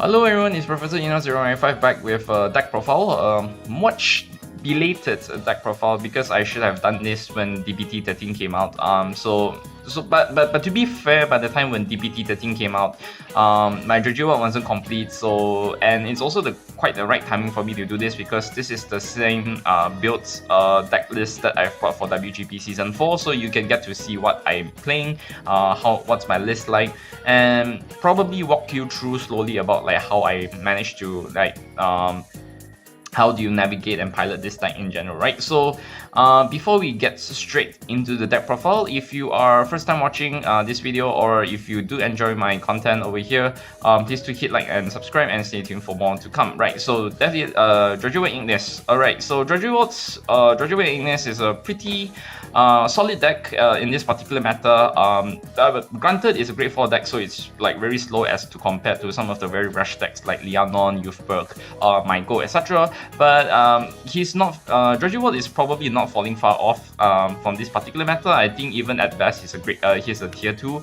Hello everyone, it's Professor Ino095 back with a deck profile. Much belated deck profile because I should have done this when D-BT13 came out. But to be fair, by the time when D-BT13 came out, my Drajeweled wasn't complete. And it's also quite the right timing for me to do this because this is the same builds deck list that I've brought for WGP Season 4. So you can get to see what I'm playing, what's my list like, and probably walk you through slowly about like how I managed to how do you navigate and pilot this deck in general, right? So before we get straight into the deck profile, if you are first time watching this video or if you do enjoy my content over here, please do hit like and subscribe and stay tuned for more to come, right? So that is Drajeweled Ignis. Alright, so Drajeweled Ignis is a pretty solid deck in this particular meta. Granted, it's a grade 4 deck, so it's like very slow as to compare to some of the very rush decks like Lianon, Youthberg, Meguro, etc. But he's not. Drajeweled is probably not falling far off from this particular meta. I think even at best he's a great. He's a tier 2.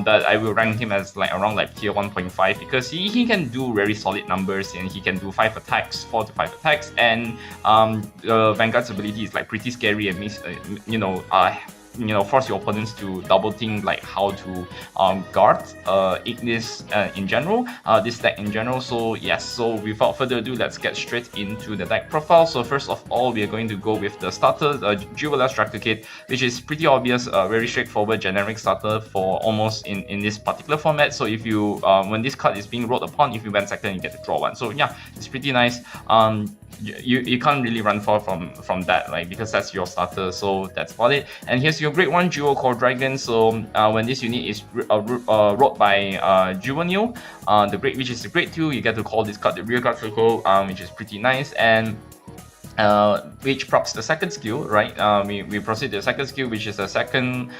That I will rank him as like around like tier 1.5 because he can do very solid numbers and he can do 5 attacks, 4 to 5 attacks, and Vanguard's ability is like pretty scary and makes force your opponents to double think like how to guard Ignis in general, this deck in general. So yes, so without further ado, let's get straight into the deck profile. So first of all, we are going to go with the starter, Drajeweled Structure Kit, which is pretty obvious, very straightforward generic starter for almost in this particular format. So if you when this card is being rolled upon, if you win second, you get to draw one. So yeah, it's pretty nice. You can't really run far from that, right? Because that's your starter. So that's about it. And here's your grade 1 Duo Core Dragon. So when this unit is rolled by Juvenile, which is the grade 2, you get to call this card the rear guard circle, which is pretty nice. And which procs the second skill, right? We proceed to the second skill, which is the second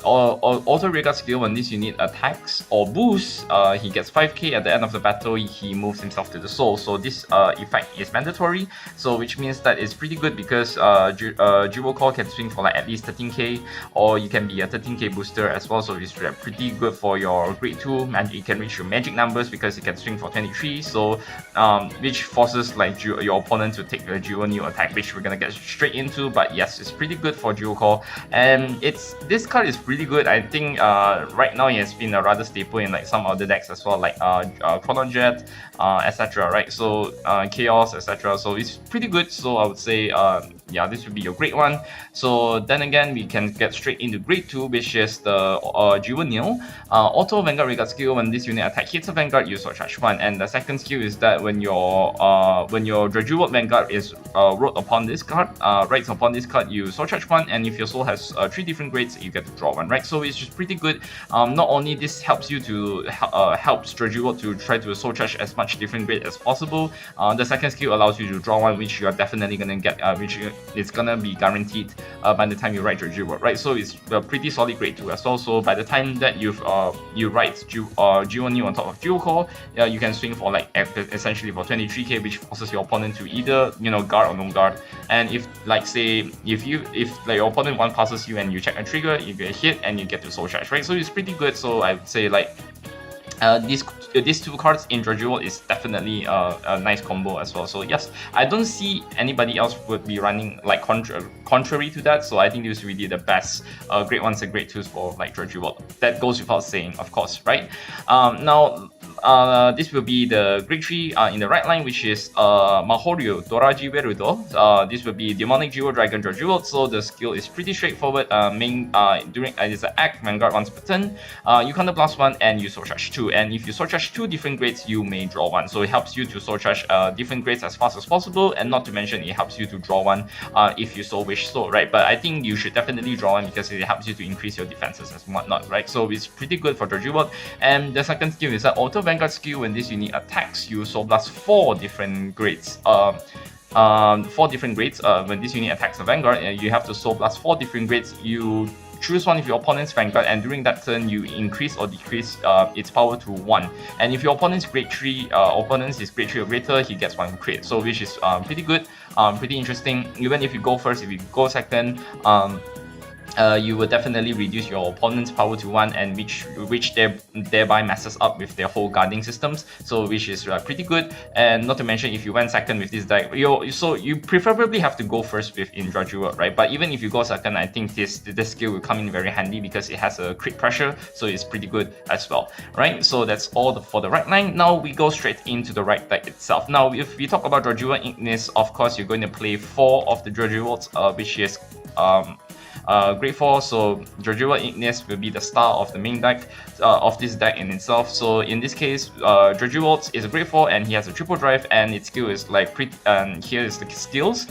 auto rearguard skill. When this unit attacks or boosts, he gets 5k. At the end of the battle, he moves himself to the soul. So this effect is mandatory, so which means that it's pretty good because Dual Core can swing for like at least 13k, or you can be a 13k booster as well. So it's pretty good for your grade 2. You can reach your magic numbers because you can swing for 23. So which forces like your opponent to take a dual new attack, which we're gonna get straight into. But yes, it's pretty good for Dual Core, and this card is really good. I think right now it has been a rather staple in like some other decks as well, like Chrono Jet, etc. Right? So Chaos, etc. So it's pretty good. So I would say yeah, this would be your grade 1. So then again, we can get straight into grade 2, which is the Juvenile. Auto Vanguard Rearguard skill. When this unit attack hits a Vanguard, you charge 1. And the second skill is that when your Drajeweled Vanguard is rolled upon this card, rides upon this card, you charge 1. And if your soul has 3 different grades, you get to draw 1. Right? So it's just pretty good. Not only this helps you to helps Drajeweled to try to soul charge as much different grade as possible. The second skill allows you to draw 1, which you are definitely gonna get, which it's gonna be guaranteed by the time you write Drajeweled, right? So it's a pretty solid grade 2 as well. So by the time that you write New on top of Dual Core, you can swing for like essentially for 23k, which forces your opponent to either guard or non guard. And if like say if like your opponent one passes you and you check a trigger, you get hit and you get to soul charge, right? So it's pretty good. So I would say like these two cards in Drajeweled is definitely a nice combo as well. So yes, I don't see anybody else would be running like contrary to that. So I think this is really the best grade 1s and grade 2s for like Drajeweled. That goes without saying, of course, right? Now this will be the grade 3 in the right line, which is Mahoryu Drajeweled. This will be Demonic Jewel Dragon Drajeweled. So the skill is pretty straightforward. During it's an act Vanguard once per turn. You counter blast 1 and you soul charge 2. And if you soul charge 2 different grades, you may draw 1. So it helps you to soul charge different grades as fast as possible, and not to mention it helps you to draw 1 if you so wish so, right? But I think you should definitely draw 1 because it helps you to increase your defenses and whatnot, right? So it's pretty good for Drajeweled. And the second skill is that Auto Vanguard skill. When this unit attacks, you soul blast 4 different grades. 4 different grades. When this unit attacks a Vanguard, you have to soul blast 4 different grades. You choose one of your opponent's Vanguard, and during that turn you increase or decrease its power to 1. And if your opponent's grade 3 opponent is grade 3 or greater, he gets 1 crit. So which is pretty good, pretty interesting. Even if you go first, if you go second, you will definitely reduce your opponent's power to 1, and which thereby messes up with their whole guarding systems, so which is pretty good. And not to mention, if you went second with this deck, you preferably have to go first with in Drajeweled, right? But even if you go second, I think this skill will come in very handy because it has a crit pressure, so it's pretty good as well, right? So that's all for the right line. Now we go straight into the right deck itself. Now if we talk about Drajeweled Ignis, of course you're going to play 4 of the Drajewelds, which is grade 4, so Drajeweled Ignis will be the star of the main deck, of this deck in itself. So in this case, Drajeweled is a grade 4 and he has a triple drive, and its skill is like here is the skills.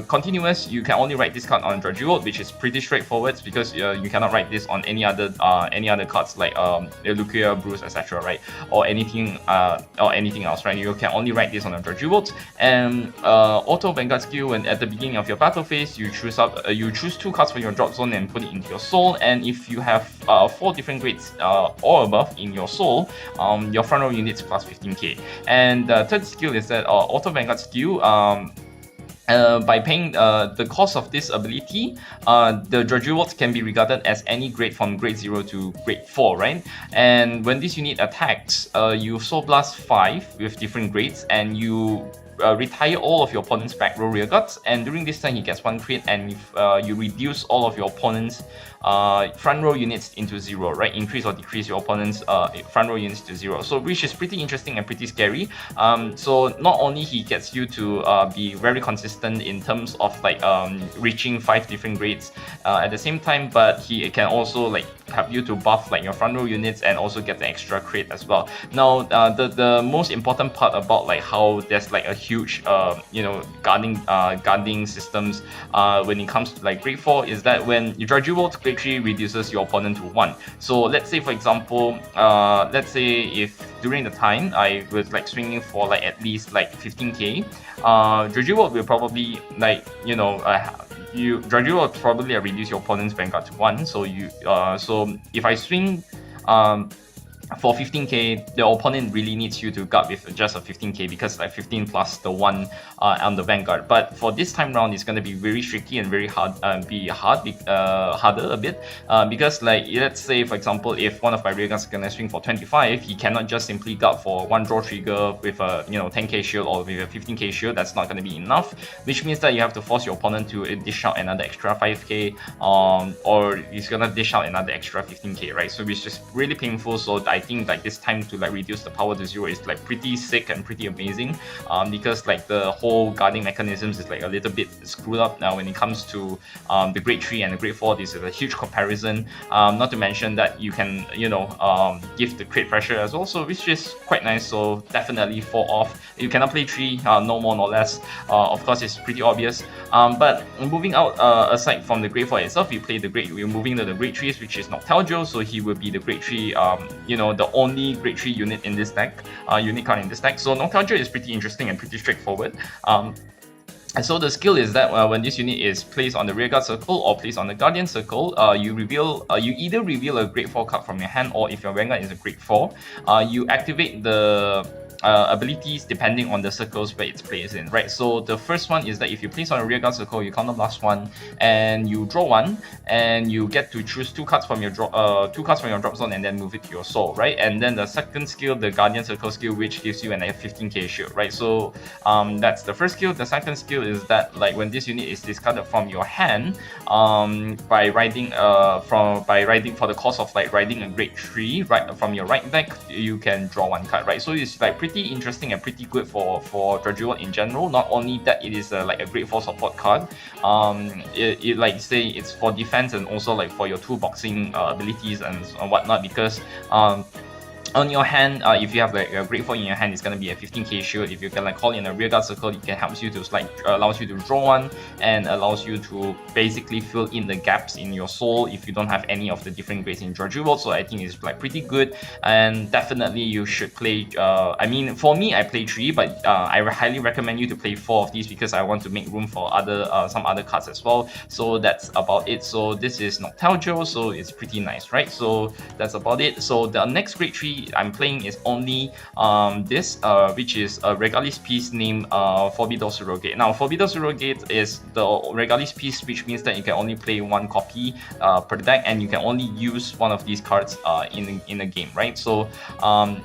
Continuous, you can only write this card on Drajeweled, which is pretty straightforward because you cannot write this on any other cards like Lucia, Bruce, etc., right? Or anything else, right? You can only write this on a Drajeweled. And auto Vanguard skill, when at the beginning of your battle phase, you choose 2 cards from your drop zone and put it into your soul. And if you have 4 different grades or above in your soul, your front row units plus 15k. And the third skill is that auto Vanguard skill. By paying the cost of this ability, the Drajewelds can be regarded as any grade from grade 0 to grade 4, right? And when this unit attacks, you Soul Blast 5 with different grades, and you retire all of your opponent's back row rear guards, and during this time he gets 1 crit, and if you reduce all of your opponent's front row units into 0, right? Increase or decrease your opponent's front row units to 0, so which is pretty interesting and pretty scary. So not only he gets you to be very consistent in terms of like reaching 5 different grades at the same time, but he can also like help you to buff like your front row units and also get the extra crit as well. Now the most important part about like how there's like a huge guarding systems when it comes to like grade 4 is that when you Drajeweled grade 3 reduces your opponent to 1. So let's say for example, let's say if during the time I was like swinging for like at least like 15k, Drajeweled will probably like Drajeweled will probably reduce your opponent's Vanguard to 1. So so if I swing for 15k, the opponent really needs you to guard with just a 15k because like 15 plus the 1 on the Vanguard. But for this time round, it's going to be very tricky and very hard, harder a bit because like let's say for example, if one of my rear guards is going to swing for 25, he cannot just simply guard for 1 draw trigger with a 10k shield or with a 15k shield. That's not going to be enough, which means that you have to force your opponent to dish out another extra 5k, or he's going to dish out another extra 15k, right? So which is really painful. So I think like this time to like reduce the power to 0 is like pretty sick and pretty amazing, because like the whole guarding mechanisms is like a little bit screwed up now when it comes to the grade 3 and the grade 4. This is a huge comparison, not to mention that you can give the crit pressure as also, which is quite nice. So definitely 4 off. You cannot play 3, no more no less. Of course it's pretty obvious, but moving out aside from the grade 4 itself, we're moving to the grade 3s, which is Noctalgio. So he will be the grade 3, the only grade 3 unit in this deck, unit card in this deck. So Noctalgio is pretty interesting and pretty straightforward. And so the skill is that when this unit is placed on the rearguard circle or placed on the guardian circle, you either reveal a grade 4 card from your hand, or if your Vanguard is a grade 4, you activate the abilities depending on the circles where it's placed in, right? So the first one is that if you place on a rearguard circle, you counter blast 1 and you draw 1, and you get to choose 2 cards from your drop zone and then move it to your soul, right? And then the second skill, the guardian circle skill, which gives you an 15k shield, right? So that's the first skill. The second skill is that like when this unit is discarded from your hand, by riding for the cost of like riding a grade 3 right from your right deck, you can draw 1 card, right? So it's like pretty interesting and pretty good for Drajeweled in general. Not only that, it is like a grade 4 support card. It like say it's for defense and also like for your toolboxing abilities and whatnot, because on your hand, if you have like a grade 4 in your hand, it's gonna be a 15k shield. If you can like call in a rearguard circle, it can help you to like allows you to draw 1 and allows you to basically fill in the gaps in your soul if you don't have any of the different grades in Drajeweled. So I think it's like pretty good, and definitely you should play. I mean, for me, I play 3, but I highly recommend you to play 4 of these because I want to make room for some other cards as well. So that's about it. So this is Noctalgio, so it's pretty nice, right? So that's about it. So the next grade 3 currently I'm playing is only this, which is a Regalis piece named Forbidden Surrogate. Now, Forbidden Surrogate is the Regalis piece, which means that you can only play one copy per deck, and you can only use one of these cards in a game, right? So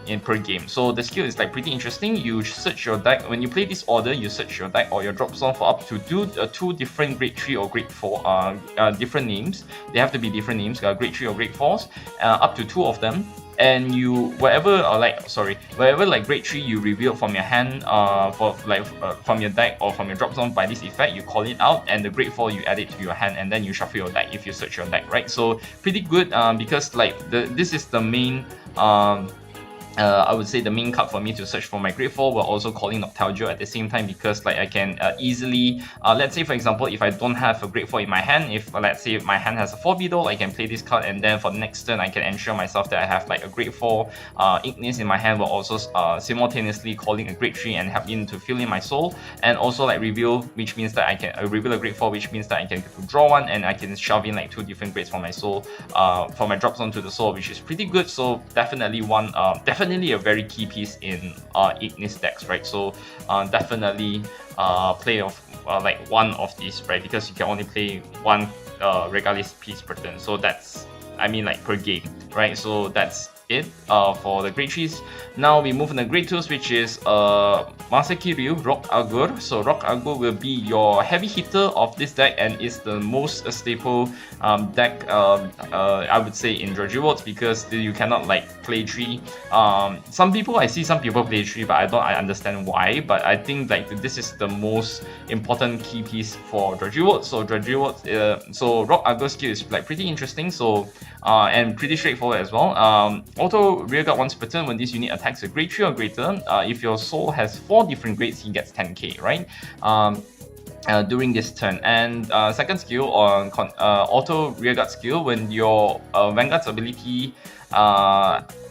in per game. So the skill is like pretty interesting. You search your deck when you play this order. You search your deck or your drop zone for up to two different grade 3 or grade 4 different names. They have to be different names, grade 3 or grade 4s, up to 2 of them. And you wherever like grade 3 you reveal from your hand from your deck or from your drop zone by this effect, you call it out, and the grade 4 you add it to your hand, and then you shuffle your deck if you search your deck, right? So pretty good, because like this is the main I would say the main card for me to search for my grade 4. We're also calling Nostalgia at the same time, because like I can easily, let's say for example, if I don't have a grade 4 in my hand, if let's say my hand has a 4 Beetle, I can play this card, and then for the next turn I can ensure myself that I have like a grade 4 Ignis in my hand, while also simultaneously calling a grade 3 and helping to fill in my soul, and also like reveal, which means that I can reveal a grade 4, which means that I can draw one, and I can shove in like 2 different grades for my soul, for my drop zone to the soul, which is pretty good. So definitely definitely a very key piece in Ignis decks, right? So definitely play of like one of these, right? Because you can only play one Regalis piece per turn. So that's, I mean, like per game, right? So that's it for the grade 3s. Now we move on to grade 2s, which is Masaki Ryu, Rock Agur. So Rock Agur will be your heavy hitter of this deck, and is the most staple deck, I would say, in Drajeweled, because you cannot like play 3. I see some people play 3, but I understand why. But I think like this is the most important key piece for Drajeweled. So Drajeweled, so Rock Agur skill is like pretty interesting. So and pretty straightforward as well. Auto rearguard once per turn when this unit attacks a grade 3 or greater. If your soul has 4 different grades, he gets 10k, right? During this turn. And second skill on auto rearguard skill, when your Vanguard's ability,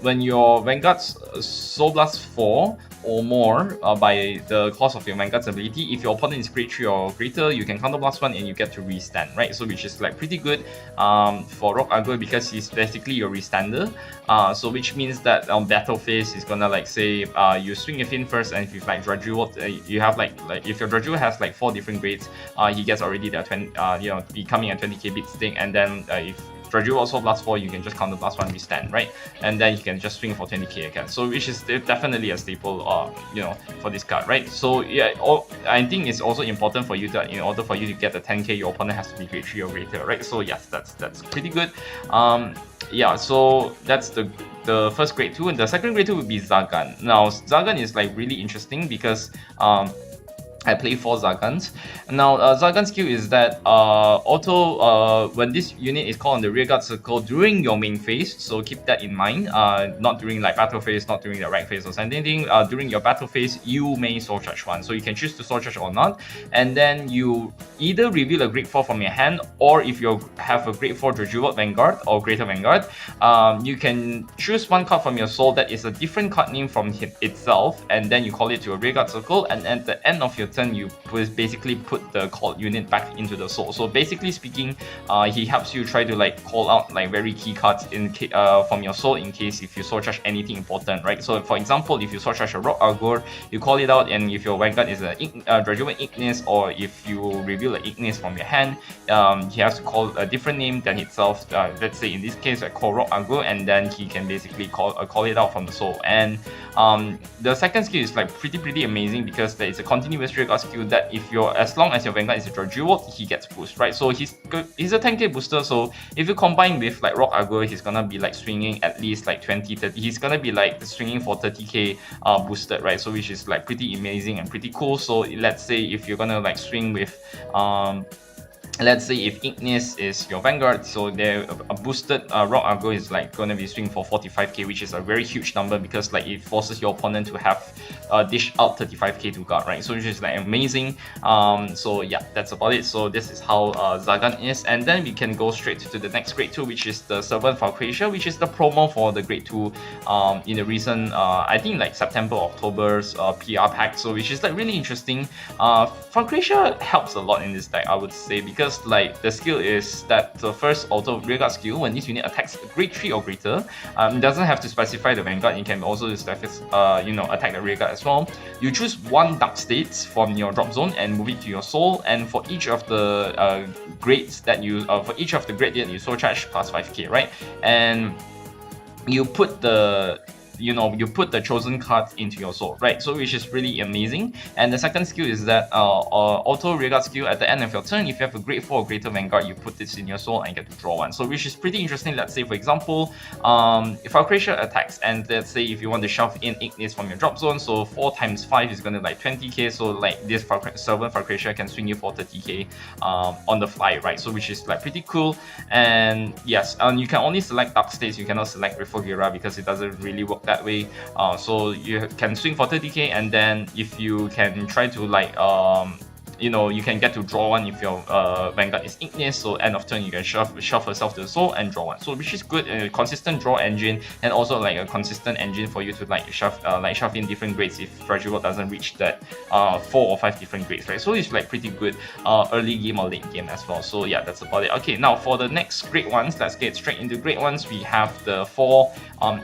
when your Vanguard's Soul Blast 4 or more by the cost of your Vanguard's ability, if your opponent is grade 3 or greater, you can counter blast 1 and you get to restand, right? So which is like pretty good for Rock Agur, because he's basically your restander. So which means that on battle phase, he's gonna like say you swing with him first, and if you like Drajeweled, you have like if your Drajeweled has like 4 different grades, he gets already the 20, becoming a 20k beat stick, and then if Drajeweled also blast 4, you can just counter blast 1 restand, right? And then you can just swing for 20k again. So which is definitely a staple, for this card, right? So yeah, I think it's also important for you that in order for you to get the 10k, your opponent has to be grade 3 or greater, right? So yes, that's pretty good. Yeah, so that's the first grade 2, and the second grade 2 would be Zagan. Now Zagan is like really interesting because I play 4 Zagans. Now, Zagan's skill is that when this unit is called on the rearguard circle during your main phase, so keep that in mind. Not during like battle phase, not during the rank phase or anything. During your battle phase, you may soul charge 1, so you can choose to soul charge or not. And then you either reveal a grade 4 from your hand, or if you have a grade 4 Drajeweled Vanguard or Greater Vanguard, you can choose one card from your soul that is a different card name from itself, and then you call it to a rearguard circle, and at the end of your turn, you basically put the called unit back into the soul. So basically speaking, he helps you try to like call out like very key cards from your soul in case if you soul charge anything important, right? So for example, if you soul charge a Rock Agur, you call it out, and if your Vanguard is a Drajeweled Ignis, or if you reveal an Ignis from your hand, he has to call a different name than itself. Let's say in this case, I call Rock Agur, and then he can basically call it out from the soul. And the second skill is like pretty amazing, because there is a continuous rearguard skill that as long as your Vanguard is a Drajeweled, he gets boost, right? So he's a 10k booster. So if you combine with like Rock Agur, he's gonna be like swinging at least like 20-30. He's gonna be like swinging for 30k boosted, right? So which is like pretty amazing and pretty cool. So let's say if you're gonna like swing with let's say if Ignis is your Vanguard, so a boosted Rock Agur is like going to be swinging for 45k, which is a very huge number, because like it forces your opponent to have dish out 35k to guard, right? So which is like amazing. So yeah, that's about it. So this is how Zagan is, and then we can go straight to the next grade 2, which is the Servant Valkracia, which is the promo for the grade 2 in the recent I think like September, October's PR pack. So which is like really interesting. Valkracia helps a lot in this deck, I would say, because because like the skill is that the first auto rearguard skill, when this unit attacks grade 3 or greater, it doesn't have to specify the Vanguard, it can also attack the rearguard as well. You choose one dark states from your drop zone and move it to your soul, and for each of the grades that you grade that you soul charge plus 5k, right? And you put the chosen cards into your soul, right? So which is really amazing. And the second skill is that auto rearguard skill at the end of your turn. If you have a grade 4 or greater Vanguard, you put this in your soul and get to draw one. So which is pretty interesting. Let's say for example, if Valkyria attacks, and let's say if you want to shove in Ignis from your drop zone, so 4 times 5 is gonna like 20k. So like this servant Valkyria can swing you for 30k on the fly, right? So which is like pretty cool. And yes, you can only select dark states. You cannot select Refugera because it doesn't really work that way. So you can swing for 30k, and then if you can try to like you can get to draw one if your Vanguard is Ignis, so end of turn you can shove herself to the soul and draw one. So which is good, a consistent draw engine, and also like a consistent engine for you to like shove in different grades if Drajeweled doesn't reach that 4 or 5 different grades, right? So it's like pretty good early game or late game as well. So yeah, that's about it. Okay, now for the next grade ones, let's get straight into grade ones. We have the 4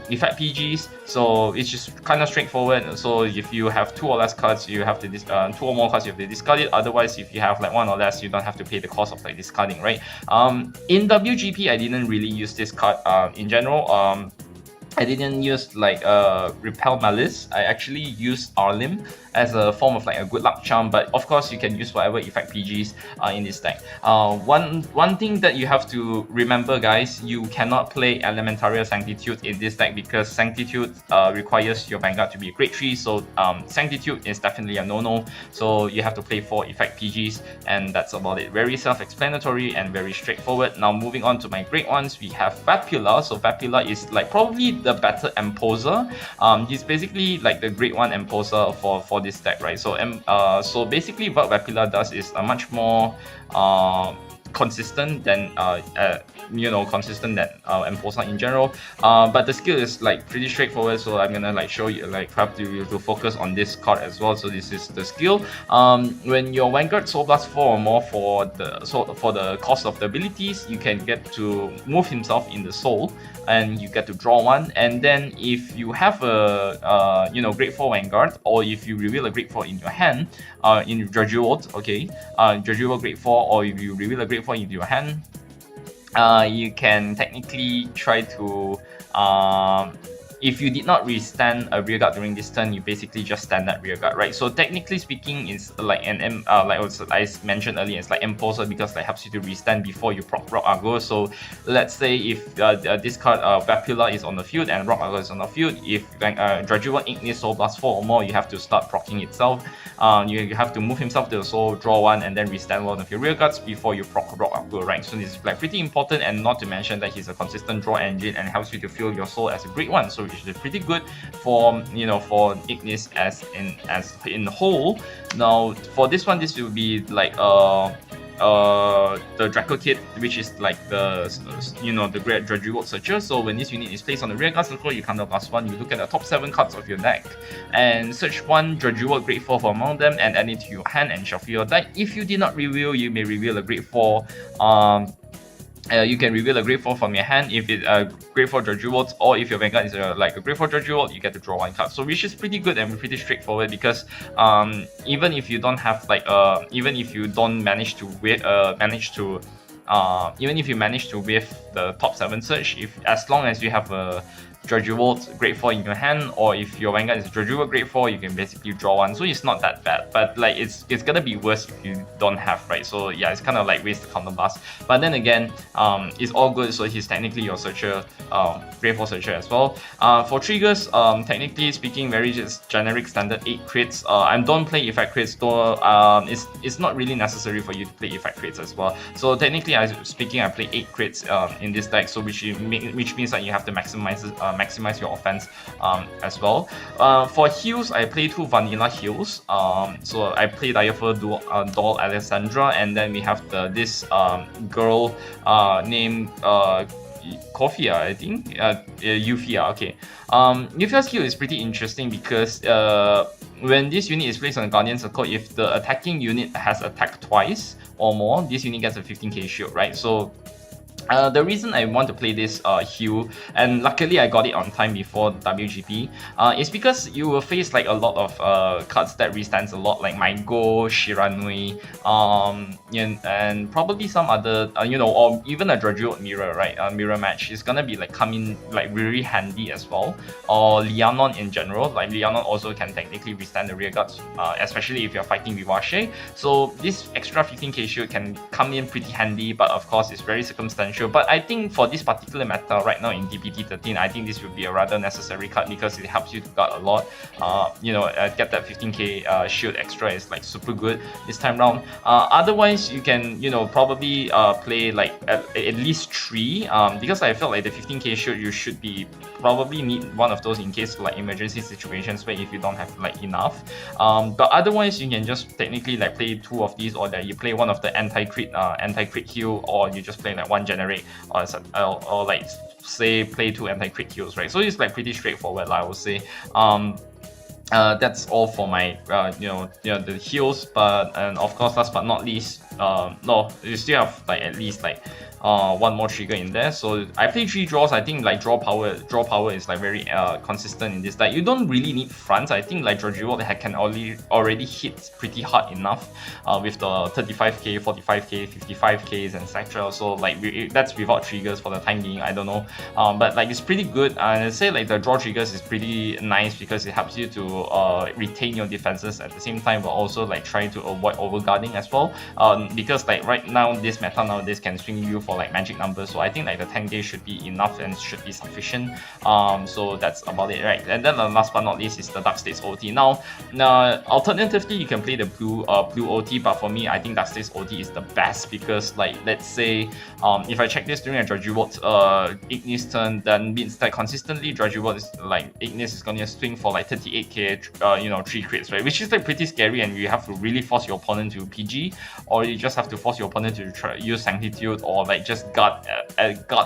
effect PGs. So it's just kind of straightforward. So if you have 2 or less cards, you have to 2 or more cards, you have to discard it. Otherwise, if you have like 1 or less, you don't have to pay the cost of like discarding, right? In WGP, I didn't really use this card in general. I didn't use like Repel Malice. I actually used Arlim as a form of like a good luck charm, but of course you can use whatever effect PGs in this deck. One thing that you have to remember, guys, you cannot play Elementaria Sanctitude in this deck because Sanctitude requires your Vanguard to be a grade 3, so Sanctitude is definitely a no-no. So you have to play 4 effect PGs, and that's about it. Very self-explanatory and very straightforward. Now moving on to my grade ones, we have Vapula. So Vapula is like probably the better Imposer. He's basically like the grade 1 Imposer for this deck, right? So basically what Vapula does is a much more consistent than Imposer in general, but the skill is like pretty straightforward, so I'm gonna like show you, like have to focus on this card as well. So this is the skill. When your Vanguard Soul Blast 4 or more for the cost of the abilities, you can get to move himself in the soul and you get to draw one. And then if you have a grade 4 Vanguard, or if you reveal a grade 4 in your hand, in Drajeweled, okay, Drajeweled grade 4, or if you reveal a grade 4 into your hand, you can technically try to if you did not restand a rearguard during this turn, you basically just stand that rearguard, right? So technically speaking, it's like an like I mentioned earlier, it's like Imposer because it helps you to restand before you proc Rock Argo. So let's say if this card Vapula is on the field and Rock Argo is on the field, if Drajeweled Ignis Soul Blast 4 or more, you have to start proccing itself. You have to move himself to the soul, draw one, and then restand one of your rearguards before you proc Rock Argo, right? So this is like pretty important, and not to mention that he's a consistent draw engine and helps you to fill your soul as a great one. So which is pretty good for for Ignis as in whole. Now for this one, this will be like the Draco kit, which is like the the Great Drajeweled Searcher. So when this unit is placed on the rearguard circle, you counter +1, you look at the top 7 cards of your deck and search one Drajeweled grade 4 from among them and add it to your hand and shuffle your deck. If you did not reveal, you may reveal a grade 4. You can reveal a grade 4 from your hand if it's a grade 4 Drajeweled, or if your Vanguard is like a grade 4 Drajeweled, you get to draw 1 card. So which is pretty good and pretty straightforward, because even if you don't have like even if you don't manage to even if you manage to wave the top 7 search, as long as you have a Drajeweled grade 4 in your hand, or if your Vanguard is Drajeweled grade 4, you can basically draw one. So it's not that bad, but like it's gonna be worse if you don't have, right? So yeah, it's kind of like waste the counterblast. But then again, it's all good. So he's technically your searcher, grade 4 searcher as well. For triggers, technically speaking, very just generic standard 8 crits. I don't play effect crits, though. It's not really necessary for you to play effect crits as well. So technically speaking, I play 8 crits in this deck, so which means that you have to maximize your offense as well. For heals, I play 2 vanilla heals. So I play Direful Doll Alessandra, and then we have this girl named Kofia, I think. Eufia, okay. Eufia's heal is pretty interesting because when this unit is placed on the Guardian Circle, if the attacking unit has attacked twice, or more, this unit gets a 15k shield, right? So the reason I want to play this heal, and luckily I got it on time before WGP, is because you will face like a lot of cards that restands a lot, like Meguro, Shiranui, and probably some other, or even a Drajeweled Mirror, right? Mirror match is gonna be like coming like really handy as well. Or Lianon in general, like Lianon also can technically restand the rear guards, especially if you're fighting Vivace. So this extra 15k shield can come in pretty handy, but of course it's very circumstantial. But I think for this particular meta right now in D-BT13, I think this would be a rather necessary card because it helps you to guard a lot. Get that 15k shield extra is like super good this time round. Otherwise, you can probably play like at least 3, because I felt like the 15k shield you should be probably need one of those in case like emergency situations where if you don't have like enough. But otherwise, you can just technically like play 2 of these, or that you play one of the anti-crit heal, or you just play like 1 generate, or like say play 2 anti-crit heals, right? So it's like pretty straightforward, I would say. That's all for my the heals, and of course last but not least, no, you still have like at least like 1 more trigger in there. So I play 3 draws. I think like draw power is like very consistent in this deck. You don't really need fronts. I think like Drajeweled can already hit pretty hard enough with the 35k, 45k, 55ks, and etc. So like that's without triggers for the time being. I don't know, but like it's pretty good. And I'd say like the draw triggers is pretty nice because it helps you to retain your defenses at the same time, but also like try to avoid overguarding as well. Because like right now this meta nowadays can swing you for like magic numbers, so I think like the 10k should be enough and should be sufficient. So that's about it, right? And then the last but not least is the Dark States OT. Now, alternatively, you can play the blue OT, but for me, I think Dark States OT is the best because like let's say if I check this during a Drajeweled Ignis turn, then means that consistently Drajeweled is like Ignis is gonna swing for like 38k 3 crits, right? Which is like pretty scary, and you have to really force your opponent to PG, or you just have to force your opponent to try use Sanctitude, or like just guard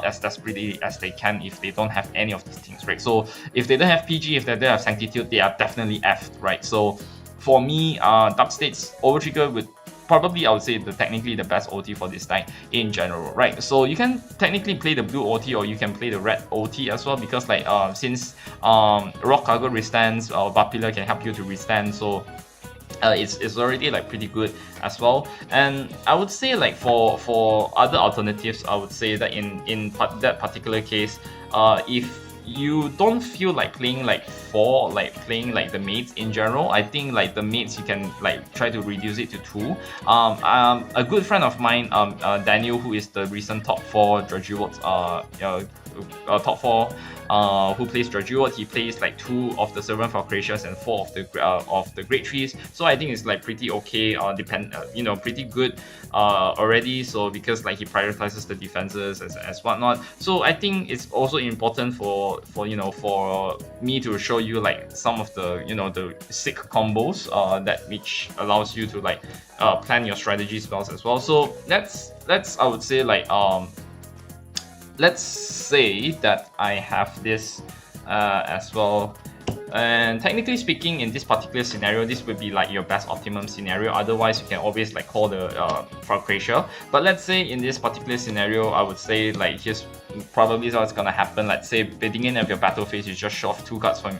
as desperately as they can if they don't have any of these things, right? So if they don't have PG, if they don't have Sanctitude, they are definitely effed, right? So for me, Dark States Overtrigger would probably, I would say, technically the best OT for this deck in general, right? So you can technically play the blue OT, or you can play the red OT as well, because like since Rock Cargo restands, Vapula can help you to restand, so it's already like pretty good as well. And I would say like for other alternatives, I would say that in that particular case, if you don't feel like playing playing like the mates in general, I think like the mates you can like try to reduce it to 2. A good friend of mine, Daniel, who is the recent top 4 Drajeweled top 4 who plays Drajeweled, he plays like 2 of the Servant Falcratias and 4 of the Great Trees. So I think it's like pretty okay, pretty good already. So because like he prioritizes the defenses as whatnot. So I think it's also important for me to show you like some of the the sick combos that which allows you to like plan your strategy spells as well. So that's I would say like let's say that I have this as well. And technically speaking, in this particular scenario, this would be like your best optimum scenario. Otherwise, you can always like call the Falcratia. But let's say in this particular scenario, I would say like here's probably what's gonna happen. Let's say beginning of your battle phase, you just show off 2 cards from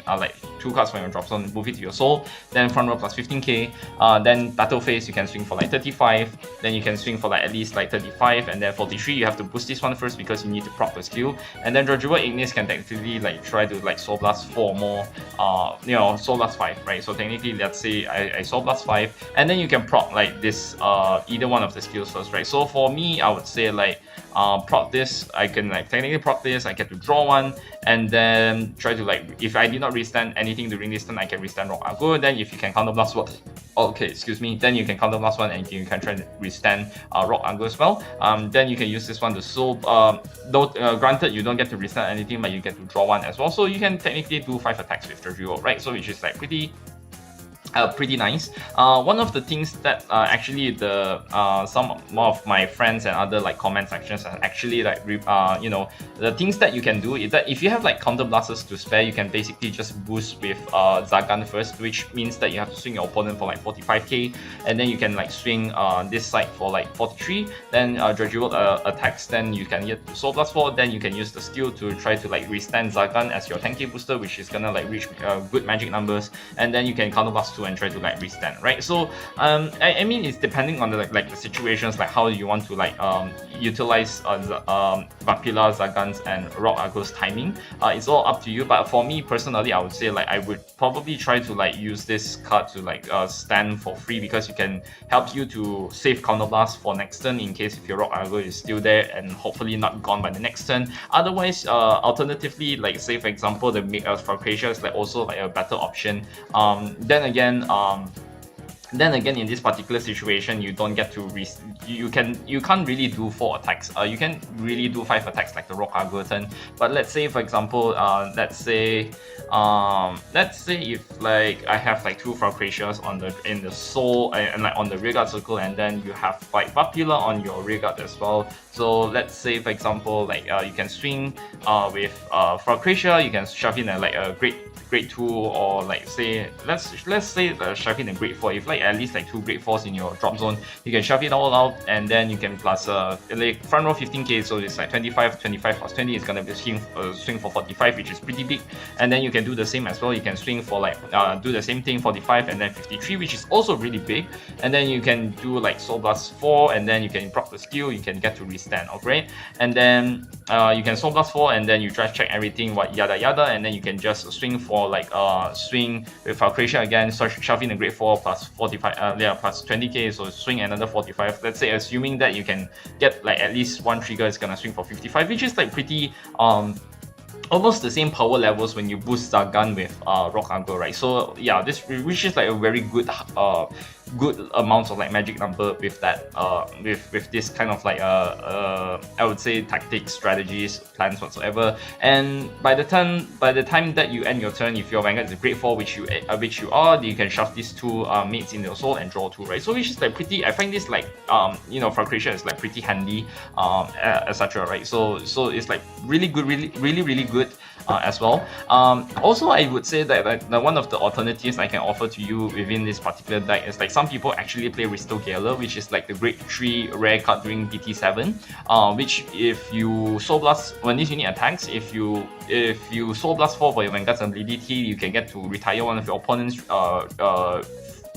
your drop zone, move it to your soul. Then front row plus 15k. Then battle phase, you can swing for like 35. Then you can swing for like at least like 35, and then 43. You have to boost this one first because you need to proc the skill. And then Drajeweled Ignis can technically like try to like Soul Blast 4 more. Soul Blast 5, right? So technically, let's say I Soul Blast 5, and then you can proc like this either one of the skills first, right? So for me, I would say like proc this. I can like technically proc this. I get to draw 1, and then try to like if I did not restand anything during this turn, I can restand Rock Argo. Then if you can counter blast 1, then you can counter blast 1, and you can try to restand Rock Argo as well. Then you can use this one to soul. Granted, you don't get to restand anything, but you get to draw 1 as well. So you can technically do 5 attacks with Drajeweled, right? So which is like pretty pretty nice. One of the things that actually the some of my friends and other like comment sections are actually like you know, the things that you can do is that if you have like counter blasters to spare, you can basically just boost with Zagan first, which means that you have to swing your opponent for like 45k, and then you can like swing this side for like 43. Then Drajeweled attacks, then you can get Soul Blast 4, then you can use the skill to try to like restand Zagan as your 10k booster, which is gonna like reach good magic numbers, and then you can counter blast 2 and try to like restand, right? So I mean, it's depending on the like the situations, like how you want to like utilize Vapula, Zagan's and Rock Argo's timing. It's all up to you, but for me personally, I would say like I would probably try to like use this card to like stand for free, because you can help you to save counter blast for next turn in case if your Rock Argo is still there and hopefully not gone by the next turn. Otherwise, alternatively, like say for example the for Croatia is like also like a better option. Then again, in this particular situation, you don't get to you can't really do 4 attacks. You can really do 5 attacks like the Rock Argo turn. But let's say, for example, let's say if like I have like 2 Fracratias in the soul and like on the rearguard circle, and then you have like Vapula on your rearguard as well. So let's say, for example, like you can swing with Fracratia, you can shove in a grade 2, or like say let's say shove in a grade 4. If like at least like 2 grade 4s in your drop zone, you can shove it all out, and then you can plus like front row 15k, so it's like 25 plus 20 is gonna be swing for 45, which is pretty big. And then you can do the same as well, you can swing for like do the same thing 45 and then 53, which is also really big. And then you can do like Soul Blast 4, and then you can proc the skill, you can get to restand, okay? And then you can Soul Blast 4, and then you drive check everything, what yada yada, and then you can just swing for like swing with Croatia again, so shove in a grade 4 plus 45 plus 20k, so swing another 45. Let's say assuming that you can get like at least 1 trigger is gonna swing for 55, which is like pretty almost the same power levels when you boost Zagan with Rock Argo, right? So yeah, this which is like a very good amounts of like magic number with that with this kind of like I would say tactics, strategies, plans whatsoever. And by the time that you end your turn, if your Vanguard is a grade 4, which you are, you can shove these 2 mates in your soul and draw 2, right? So which is like pretty, I find this like you know, for Croatia is like pretty handy, etc., right? So it's like really good, really good as well. Also, I would say that like, one of the alternatives I can offer to you within this particular deck is like some people actually play Risto Gala, which is like the grade 3 rare card during BT7, which if you Soul Blast, when this unit attacks, if you Soul Blast 4 for your Vanguard's ability, you can get to retire one of your opponent's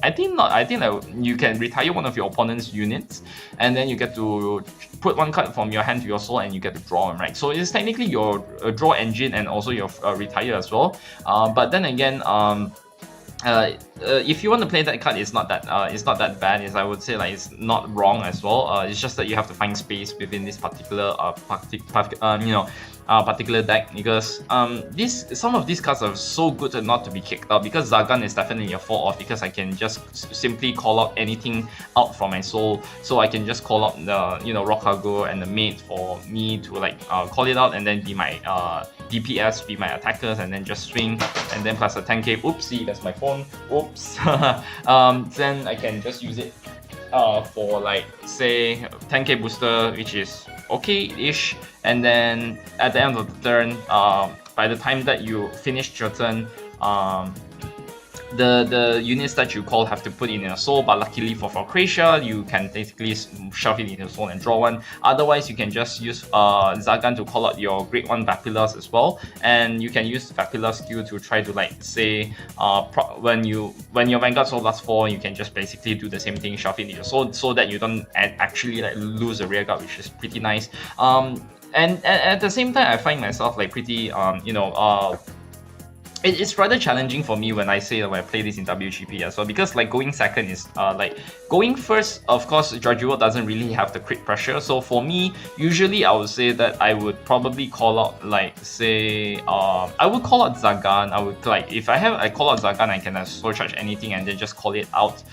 I think like you can retire one of your opponent's units, and then you get to put 1 card from your hand to your soul, and you get to draw them, right? So it's technically your draw engine and also your retire as well. But then again, if you want to play that card, it's not that bad. I would say like it's not wrong as well. It's just that you have to find space within this particular particular deck, because some of these cards are so good not to be kicked out, because Zagan is definitely a 4-off, because I can just simply call out anything out from my soul. So I can just call out the Rock Argo and the mate for me to like call it out, and then be my DPS, be my attackers, and then just swing, and then plus a 10k. Oopsie, that's my phone. Oops. Then I can just use it for like say 10k booster, which is okay-ish. And then at the end of the turn, by the time that you finished your turn, the units that you call have to put in your soul, but luckily for Croatia, you can basically shove it in your soul and draw 1. Otherwise, you can just use Zagan to call out your grade 1 Vapulas as well, and you can use Vapula skill to try to like say when your Vanguard Soul Blast 4, you can just basically do the same thing, shove it in your soul, so that you don't actually like lose a rear guard, which is pretty nice. And at the same time, I find myself like pretty it's rather challenging for me when I say that when I play this in WGP as well, because like going second is like going first. Of course, Drajeweled doesn't really have the crit pressure, so for me, usually I would say that I would probably call out like say I would call out Zagan. I would like, if I call out Zagan, I can soul charge anything and then just call it out.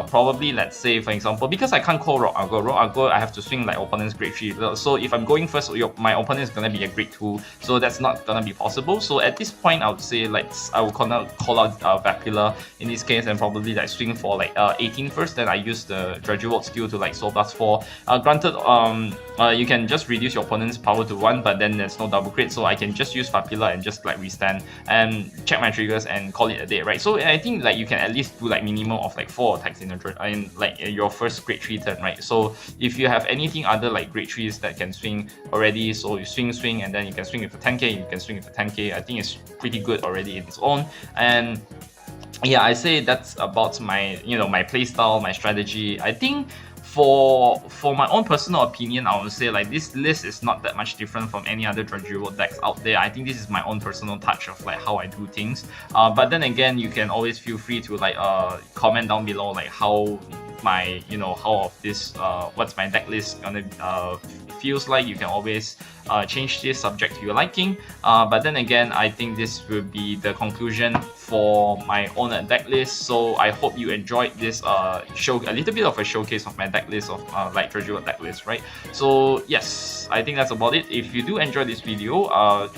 Probably let's say for example, because I can't call Rock Argo, I have to swing like opponent's grade 3. So if I'm going first, my opponent is gonna be a grade 2, so that's not gonna be possible. So at this point, I would say like I will call out Vapula in this case, and probably like swing for like 18 first. Then I use the Drajeweled skill to like Soul Blast 4. Granted, you can just reduce your opponent's power to 1, but then there's no double crit, so I can just use Vapula and just like restand and check my triggers and call it a day, right? So I think like you can at least do like minimum of like 4 attacks in like your first grade 3 turn, right? So if you have anything other like grade 3s that can swing already, so you swing, and then you can swing with a 10k, you can swing with a 10k. I think it's pretty good already in its own. And yeah, I say that's about my my playstyle, my strategy. I think for my own personal opinion, I would say like this list is not that much different from any other Drajeweled decks out there. I think this is my own personal touch of like how I do things. But then again, you can always feel free to like comment down below like how my how of this what's my deck list gonna feels like. You can always change this subject to your liking. But then again, I think this will be the conclusion for my own deck list. So I hope you enjoyed this a little bit of a showcase of my deck list of like Drajeweled deck list, right? So yes, I think that's about it. If you do enjoy this video,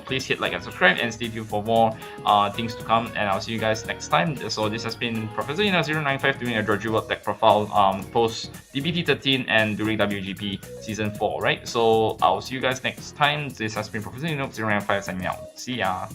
please hit like and subscribe, and stay tuned for more things to come, and I'll see you guys next time. So this has been Professor Ina095 doing a Drajeweled deck profile post D-BT13 and during WGP Season 4, right? So I'll see you guys next time. This has been Professor Ina095 signing out. See ya!